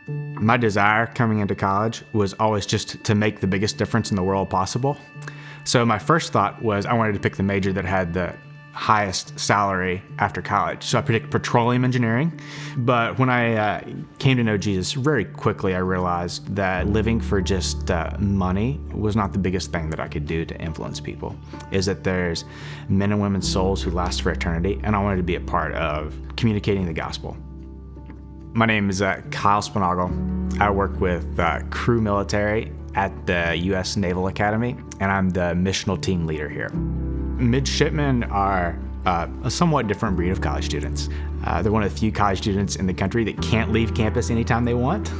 My desire coming into college was always just to make the biggest difference in the world possible. So my first thought was I wanted to pick the major that had the highest salary after college. So I picked petroleum engineering. But when I came to know Jesus, very quickly I realized that living for just money was not the biggest thing that I could do to influence people. Is that there's men and women's souls who last for eternity, and I wanted to be a part of communicating the gospel. My name is Kyle Sponaugle. I work with CRU Military at the U.S. Naval Academy, and I'm the Missional Team Leader here. Midshipmen are a somewhat different breed of college students. They're one of the few college students in the country that can't leave campus anytime they want.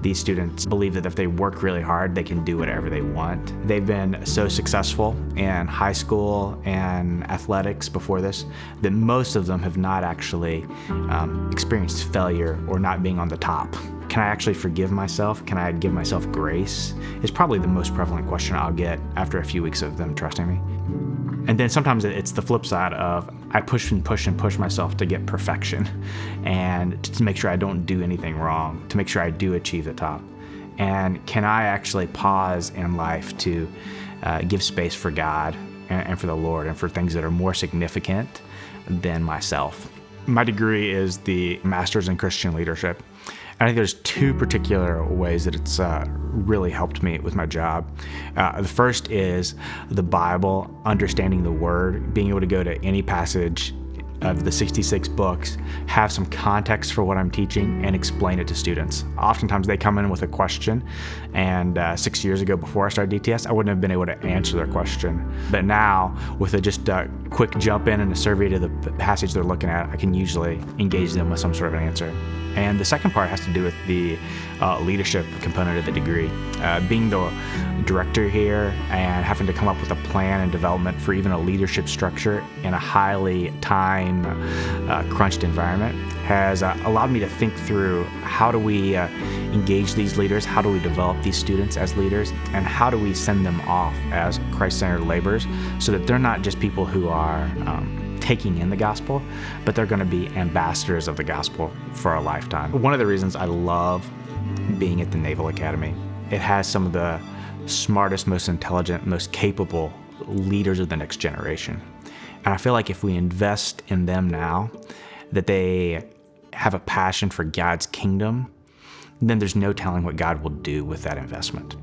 These students believe that if they work really hard, they can do whatever they want. They've been so successful in high school and athletics before this that most of them have not actually experienced failure or not being on the top. Can I actually forgive myself? Can I give myself grace? Is probably the most prevalent question I'll get after a few weeks of them trusting me. And then sometimes it's the flip side of I push and push and push myself to get perfection and to make sure I don't do anything wrong, to make sure I do achieve the top. And can I actually pause in life to give space for God and for the Lord and for things that are more significant than myself? My degree is the Master's in Christian Leadership. And I think there's two particular ways that it's really helped me with my job. The first is the Bible, understanding the Word, being able to go to any passage of the 66 books, have some context for what I'm teaching, and explain it to students. Oftentimes they come in with a question, and 6 years ago before I started DTS, I wouldn't have been able to answer their question. But now, with a quick jump in and a survey to the passage they're looking at, I can usually engage them with some sort of an answer. And the second part has to do with the leadership component of the degree. Being the director here and having to come up with a plan and development for even a leadership structure in a highly time-crunched environment has allowed me to think through how do we engage these leaders, how do we develop these students as leaders, and how do we send them off as Christ-centered laborers so that they're not just people who are taking in the gospel, but they're going to be ambassadors of the gospel for a lifetime. One of the reasons I love being at the Naval Academy, it has some of the smartest, most intelligent, most capable leaders of the next generation. And I feel like if we invest in them now, that they have a passion for God's kingdom, then there's no telling what God will do with that investment.